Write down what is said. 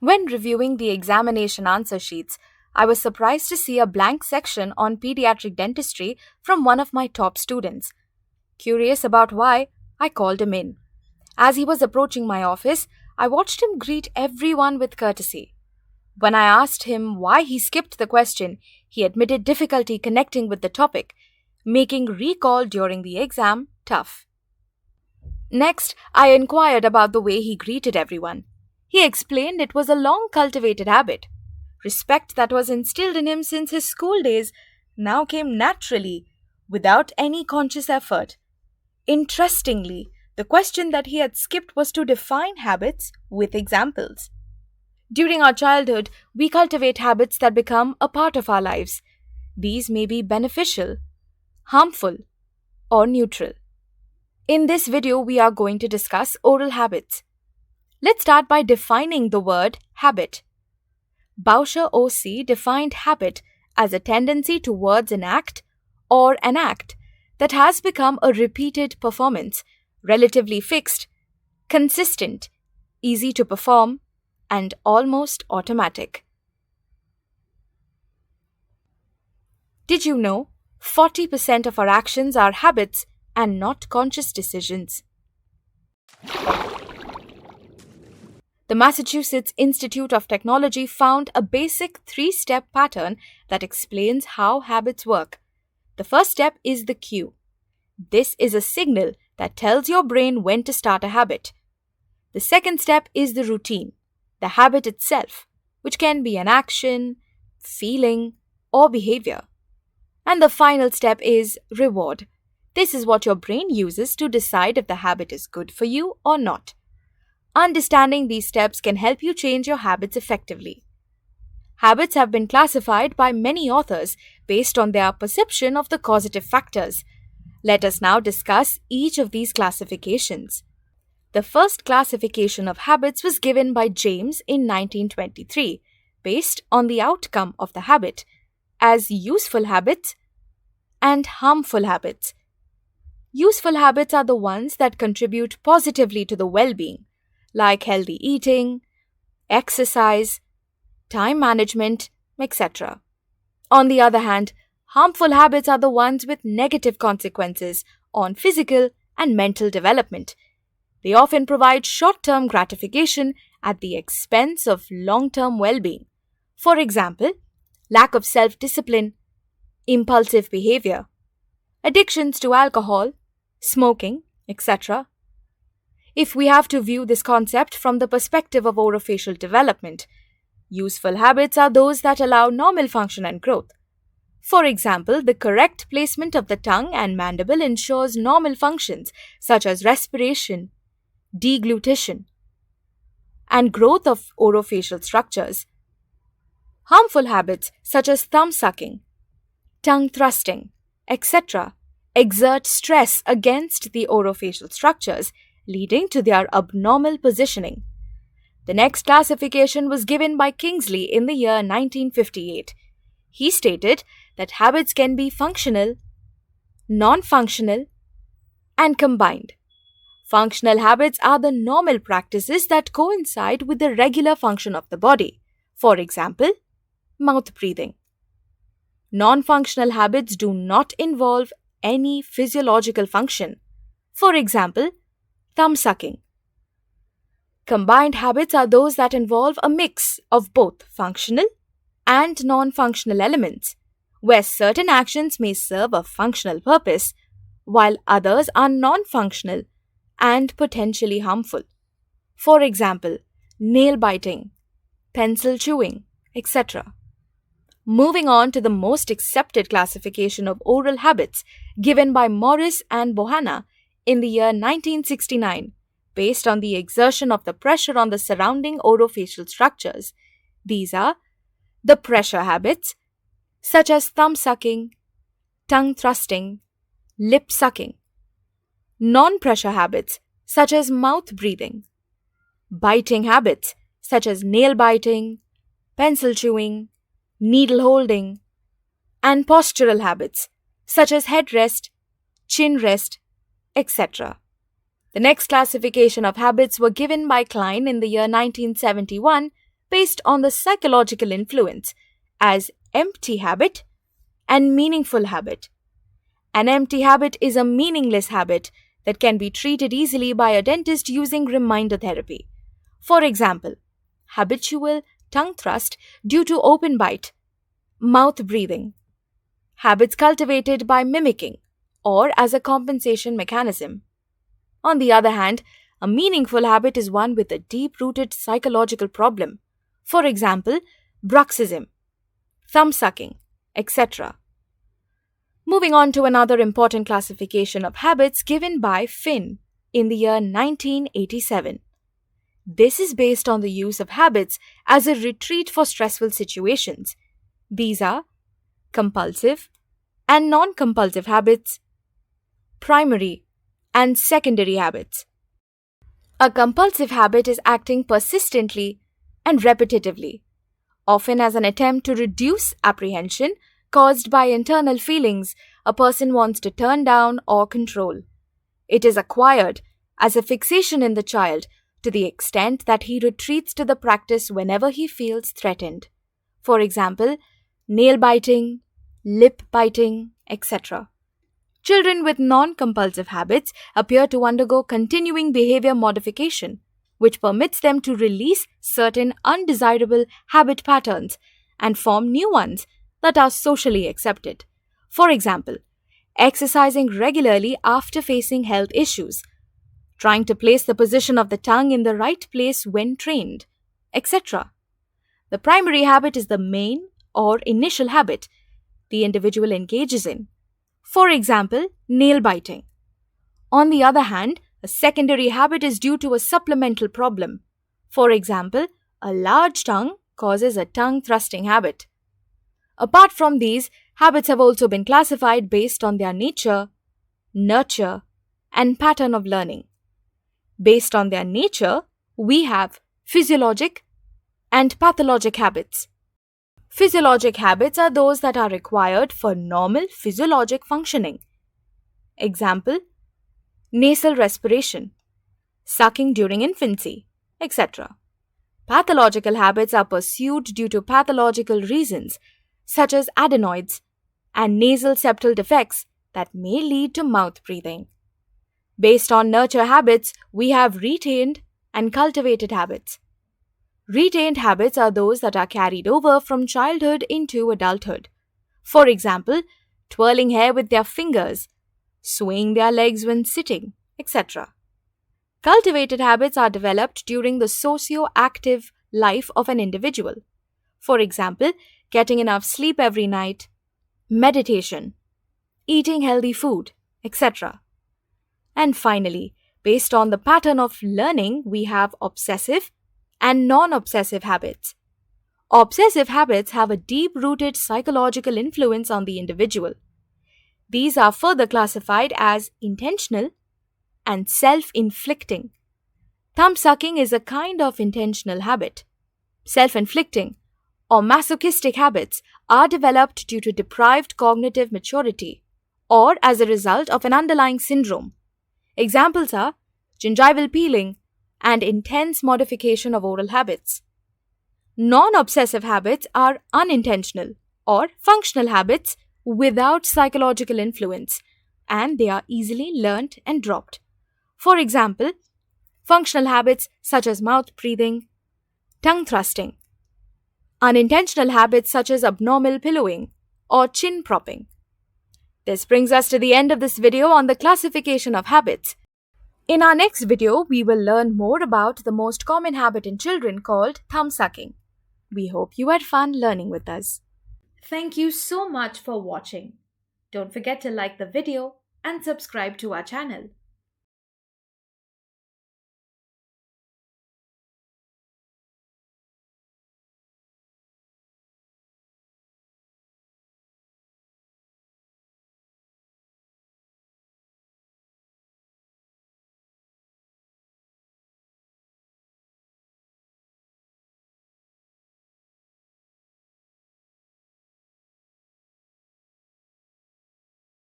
When reviewing the examination answer sheets, I was surprised to see a blank section on pediatric dentistry from one of my top students. Curious about why, I called him in. As he was approaching my office, I watched him greet everyone with courtesy. When I asked him why he skipped the question, he admitted difficulty connecting with the topic, making recall during the exam tough. Next, I inquired about the way he greeted everyone. He explained it was a long cultivated habit. Respect that was instilled in him since his school days now came naturally, without any conscious effort. Interestingly, the question that he had skipped was to define habits with examples. During our childhood, we cultivate habits that become a part of our lives. These may be beneficial, harmful, or neutral. In this video, we are going to discuss oral habits. Let's start by defining the word habit. Bauscher OC defined habit as a tendency towards an act or an act that has become a repeated performance, relatively fixed, consistent, easy to perform, and almost automatic. Did you know 40% of our actions are habits and not conscious decisions? The Massachusetts Institute of Technology found a basic 3-step pattern that explains how habits work. The first step is the cue. This is a signal that tells your brain when to start a habit. The second step is the routine, the habit itself, which can be an action, feeling, or behavior. And the final step is reward. This is what your brain uses to decide if the habit is good for you or not. Understanding these steps can help you change your habits effectively. Habits have been classified by many authors based on their perception of the causative factors. Let us now discuss each of these classifications. The first classification of habits was given by James in 1923, based on the outcome of the habit, as useful habits and harmful habits. Useful habits are the ones that contribute positively to the well-being, like healthy eating, exercise, time management, etc. On the other hand, harmful habits are the ones with negative consequences on physical and mental development. They often provide short-term gratification at the expense of long-term well-being. For example, lack of self-discipline, impulsive behavior, addictions to alcohol, smoking, etc. If we have to view this concept from the perspective of orofacial development, useful habits are those that allow normal function and growth. For example, the correct placement of the tongue and mandible ensures normal functions such as respiration, deglutition, and growth of orofacial structures. Harmful habits such as thumb sucking, tongue thrusting, etc. exert stress against the orofacial structures, leading to their abnormal positioning. The next classification was given by Kingsley in the year 1958. He stated that habits can be functional, non-functional, and combined. Functional habits are the normal practices that coincide with the regular function of the body. For example, mouth breathing. Non-functional habits do not involve any physiological function. For example, thumb sucking. Combined habits are those that involve a mix of both functional and non-functional elements, where certain actions may serve a functional purpose, while others are non-functional and potentially harmful. For example, nail biting, pencil chewing, etc. Moving on to the most accepted classification of oral habits given by Morris and Bohanna in the year 1969, based on the exertion of the pressure on the surrounding orofacial structures. These are the pressure habits, such as thumb sucking, tongue thrusting, lip sucking. Non-pressure habits, such as mouth breathing. Biting habits, such as nail biting, pencil chewing, needle holding. And postural habits, such as head rest, chin rest, etc. The next classification of habits were given by Klein in the year 1971 based on the psychological influence as empty habit and meaningful habit. An empty habit is a meaningless habit that can be treated easily by a dentist using reminder therapy. For example, habitual tongue thrust due to open bite, mouth breathing, habits cultivated by mimicking or as a compensation mechanism. On the other hand, a meaningful habit is one with a deep-rooted psychological problem. For example, bruxism, thumb sucking, etc. Moving on to another important classification of habits given by Finn in the year 1987. This is based on the use of habits as a retreat for stressful situations. These are compulsive and non-compulsive habits, primary and secondary habits. A compulsive habit is acting persistently and repetitively, often as an attempt to reduce apprehension caused by internal feelings a person wants to turn down or control. It is acquired as a fixation in the child to the extent that he retreats to the practice whenever he feels threatened. For example, nail biting, lip biting, etc. Children with non-compulsive habits appear to undergo continuing behavior modification, which permits them to release certain undesirable habit patterns and form new ones that are socially accepted. For example, exercising regularly after facing health issues, trying to place the position of the tongue in the right place when trained, etc. The primary habit is the main or initial habit the individual engages in. For example, nail biting. On the other hand, a secondary habit is due to a supplemental problem. For example, a large tongue causes a tongue thrusting habit. Apart from these, habits have also been classified based on their nature, nurture, and pattern of learning. Based on their nature, we have physiologic and pathologic habits. Physiologic habits are those that are required for normal physiologic functioning. Example, nasal respiration, sucking during infancy, etc. Pathological habits are pursued due to pathological reasons, such as adenoids and nasal septal defects that may lead to mouth breathing. Based on nurture habits, we have retained and cultivated habits. Retained habits are those that are carried over from childhood into adulthood. For example, twirling hair with their fingers, swaying their legs when sitting, etc. Cultivated habits are developed during the socio-active life of an individual. For example, getting enough sleep every night, meditation, eating healthy food, etc. And finally, based on the pattern of learning, we have obsessive and non-obsessive habits. Obsessive habits have a deep-rooted psychological influence on the individual. These are further classified as intentional and self-inflicting. Thumb sucking is a kind of intentional habit. Self-inflicting or masochistic habits are developed due to deprived cognitive maturity or as a result of an underlying syndrome. Examples are gingival peeling and intense modification of oral habits. Non-obsessive habits are unintentional or functional habits without psychological influence, and they are easily learnt and dropped. For example, functional habits such as mouth breathing, tongue thrusting. Unintentional habits such as abnormal pillowing or chin propping. This brings us to the end of this video on the classification of habits. In our next video, we will learn more about the most common habit in children called thumb sucking. We hope you had fun learning with us. Thank you so much for watching. Don't forget to like the video and subscribe to our channel.